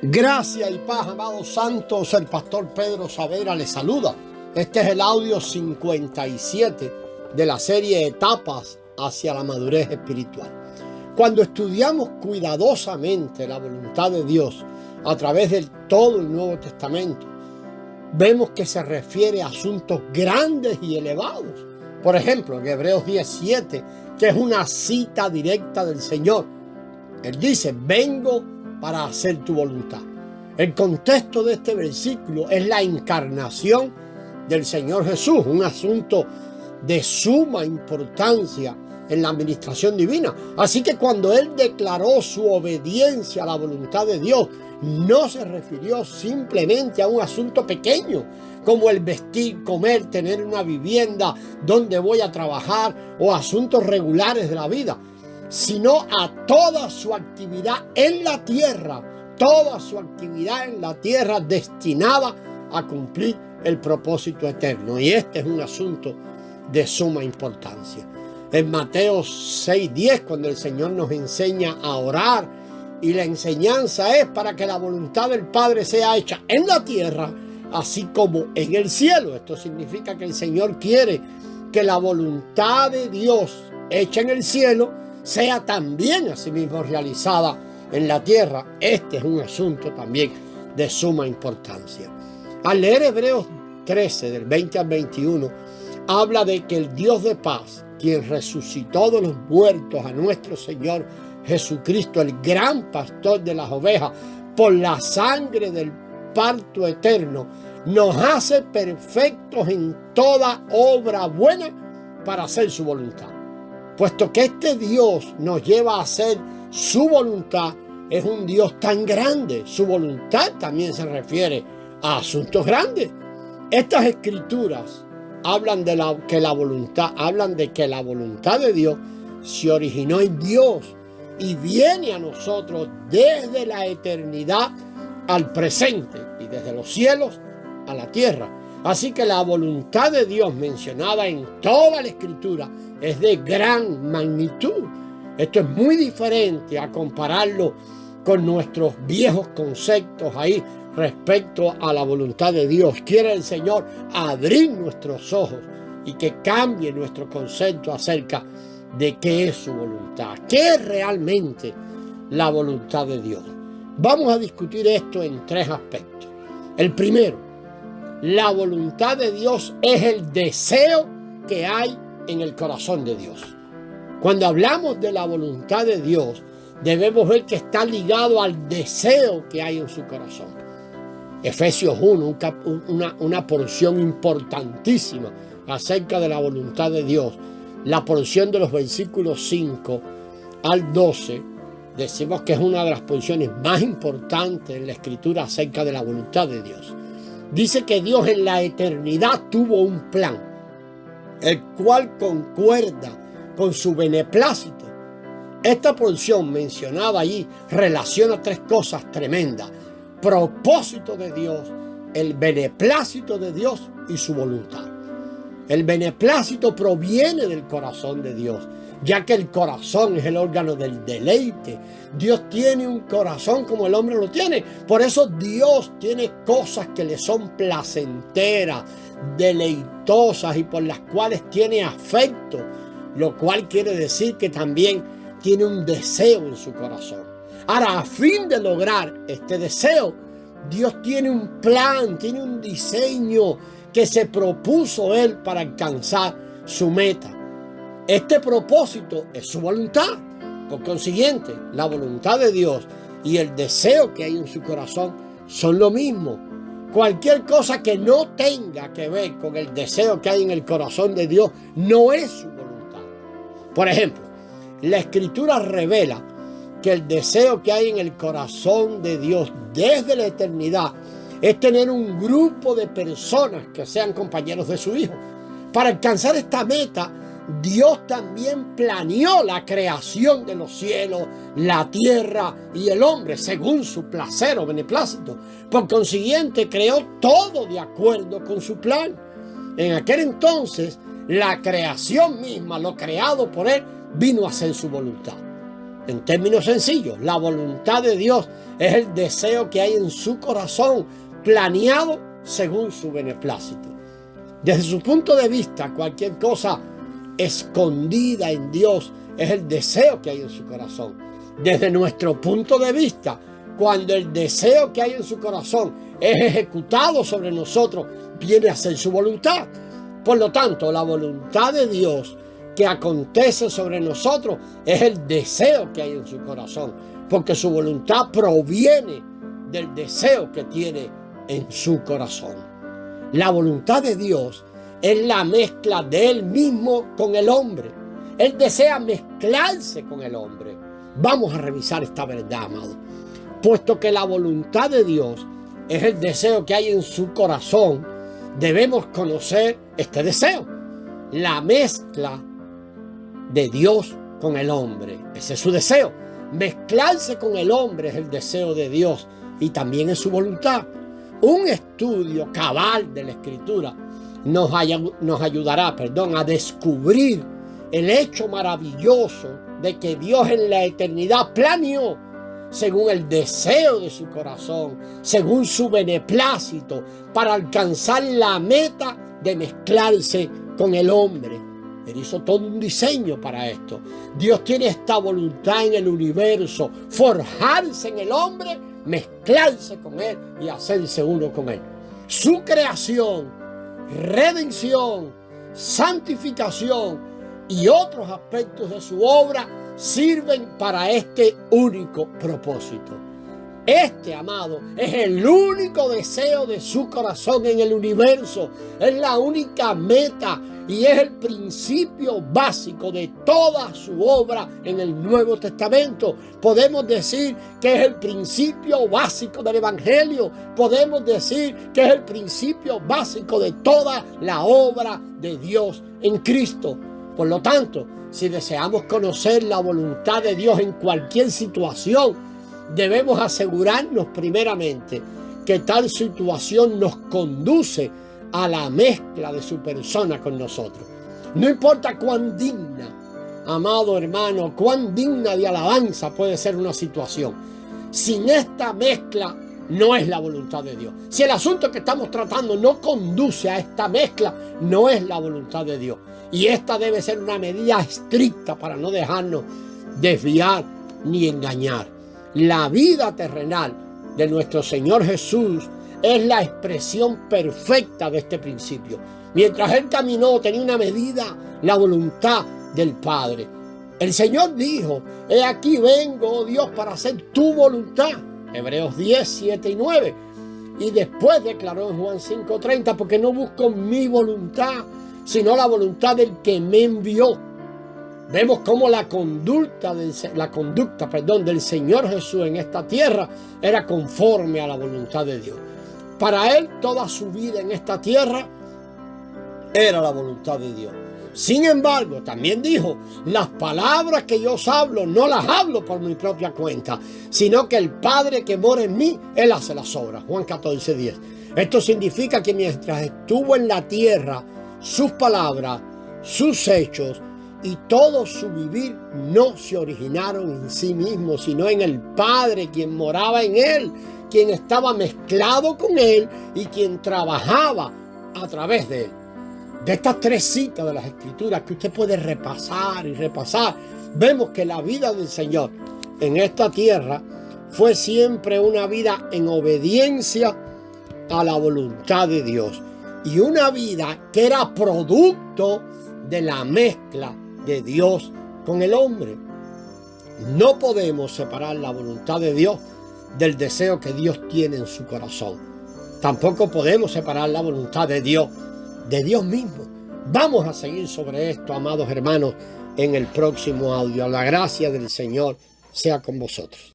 Gracia y paz, amados santos. El pastor Pedro Savera les saluda. Este es el audio 57 de la serie Etapas hacia la madurez espiritual. Cuando estudiamos cuidadosamente la voluntad de Dios a través de todo el Nuevo Testamento, vemos que se refiere a asuntos grandes y elevados. Por ejemplo, en Hebreos 17, que es una cita directa del Señor. Él dice: vengo para hacer tu voluntad. El contexto de este versículo es la encarnación del Señor Jesús, un asunto de suma importancia en la administración divina. Así que cuando Él declaró su obediencia a la voluntad de Dios, no se refirió simplemente a un asunto pequeño, como el vestir, comer, tener una vivienda, dónde voy a trabajar o asuntos regulares de la vida, sino a toda su actividad en la tierra, destinada a cumplir el propósito eterno. Y este es un asunto de suma importancia. En Mateo 6:10, cuando el Señor nos enseña a orar, y la enseñanza es para que la voluntad del Padre sea hecha en la tierra, así como en el cielo. Esto significa que el Señor quiere que la voluntad de Dios hecha en el cielo sea también asimismo realizada en la tierra. Este es un asunto también de suma importancia. Al leer Hebreos 13, del 20 al 21, habla de que el Dios de paz, quien resucitó de los muertos a nuestro Señor Jesucristo, el gran pastor de las ovejas, por la sangre del pacto eterno, nos hace perfectos en toda obra buena para hacer su voluntad. Puesto que este Dios nos lleva a hacer su voluntad, es un Dios tan grande. Su voluntad también se refiere a asuntos grandes. Estas escrituras hablan de que la voluntad de Dios se originó en Dios y viene a nosotros desde la eternidad al presente y desde los cielos a la tierra. Así que la voluntad de Dios mencionada en toda la escritura es de gran magnitud. Esto es muy diferente a compararlo con nuestros viejos conceptos ahí respecto a la voluntad de Dios. Quiere el Señor abrir nuestros ojos y que cambie nuestro concepto acerca de qué es su voluntad, qué es realmente la voluntad de Dios. Vamos a discutir esto en tres aspectos. El primero, la voluntad de Dios es el deseo que hay en el corazón de Dios. Cuando hablamos de la voluntad de Dios, debemos ver que está ligado al deseo que hay en su corazón. Efesios 1, una porción importantísima acerca de la voluntad de Dios. La porción de los versículos 5 al 12, decimos que es una de las porciones más importantes en la Escritura acerca de la voluntad de Dios. Dice que Dios en la eternidad tuvo un plan, el cual concuerda con su beneplácito. Esta porción mencionada allí relaciona tres cosas tremendas: propósito de Dios, el beneplácito de Dios y su voluntad. El beneplácito proviene del corazón de Dios, ya que el corazón es el órgano del deleite. Dios tiene un corazón como el hombre lo tiene. Por eso Dios tiene cosas que le son placenteras, deleitosas y por las cuales tiene afecto, lo cual quiere decir que también tiene un deseo en su corazón. Ahora, a fin de lograr este deseo, Dios tiene un plan, tiene un diseño que se propuso Él para alcanzar su meta. Este propósito es su voluntad. Por consiguiente, la voluntad de Dios y el deseo que hay en su corazón son lo mismo. Cualquier cosa que no tenga que ver con el deseo que hay en el corazón de Dios no es su voluntad. Por ejemplo, la Escritura revela que el deseo que hay en el corazón de Dios desde la eternidad es tener un grupo de personas que sean compañeros de su Hijo. Para alcanzar esta meta, Dios también planeó la creación de los cielos, la tierra y el hombre según su placer o beneplácito. Por consiguiente, creó todo de acuerdo con su plan. En aquel entonces, la creación misma, lo creado por Él, vino a ser su voluntad. En términos sencillos, la voluntad de Dios es el deseo que hay en su corazón, planeado según su beneplácito. Desde su punto de vista, cualquier cosa escondida en Dios es el deseo que hay en su corazón. Desde nuestro punto de vista, cuando el deseo que hay en su corazón es ejecutado sobre nosotros, viene a ser su voluntad. Por lo tanto, la voluntad de Dios que acontece sobre nosotros es el deseo que hay en su corazón, porque su voluntad proviene del deseo que tiene en su corazón. La voluntad de Dios es la mezcla de Él mismo con el hombre. Él desea mezclarse con el hombre. Vamos a revisar esta verdad, amado. Puesto que la voluntad de Dios es el deseo que hay en su corazón, debemos conocer este deseo, la mezcla de Dios con el hombre. Ese es su deseo. Mezclarse con el hombre es el deseo de Dios y también es su voluntad. Un estudio cabal de la Escritura nos ayudará a descubrir el hecho maravilloso de que Dios en la eternidad planeó según el deseo de su corazón, según su beneplácito, para alcanzar la meta de mezclarse con el hombre. Él hizo todo un diseño para esto. Dios tiene esta voluntad en el universo, forjarse en el hombre, mezclarse con él y hacerse uno con él. Su creación, redención, santificación y otros aspectos de su obra sirven para este único propósito. Este, amado, es el único deseo de su corazón en el universo. Es la única meta y es el principio básico de toda su obra en el Nuevo Testamento. Podemos decir que es el principio básico del Evangelio. Podemos decir que es el principio básico de toda la obra de Dios en Cristo. Por lo tanto, si deseamos conocer la voluntad de Dios en cualquier situación, debemos asegurarnos primeramente que tal situación nos conduce a la mezcla de su persona con nosotros. No importa cuán digna, amado hermano, cuán digna de alabanza puede ser una situación. Sin esta mezcla no es la voluntad de Dios. Si el asunto que estamos tratando no conduce a esta mezcla, no es la voluntad de Dios. Y esta debe ser una medida estricta para no dejarnos desviar ni engañar. La vida terrenal de nuestro Señor Jesús es la expresión perfecta de este principio. Mientras Él caminó, tenía una medida, la voluntad del Padre. El Señor dijo: he aquí vengo, oh Dios, para hacer tu voluntad. Hebreos 10, 7 y 9. Y después declaró en Juan 5:30, porque no busco mi voluntad, sino la voluntad del que me envió. Vemos cómo la conducta del Señor Jesús en esta tierra era conforme a la voluntad de Dios. Para Él, toda su vida en esta tierra era la voluntad de Dios. Sin embargo, también dijo: las palabras que yo os hablo, no las hablo por mi propia cuenta, sino que el Padre que mora en mí, Él hace las obras. Juan 14:10. Esto significa que mientras estuvo en la tierra, sus palabras, sus hechos y todo su vivir no se originaron en sí mismos, sino en el Padre, quien moraba en Él, quien estaba mezclado con Él y quien trabajaba a través de Él. De estas tres citas de las Escrituras que usted puede repasar y repasar, vemos que la vida del Señor en esta tierra fue siempre una vida en obediencia a la voluntad de Dios y una vida que era producto de la mezcla de Dios con el hombre. No podemos separar la voluntad de Dios del deseo que Dios tiene en su corazón. Tampoco podemos separar la voluntad de Dios mismo. Vamos a seguir sobre esto, amados hermanos, en el próximo audio. La gracia del Señor sea con vosotros.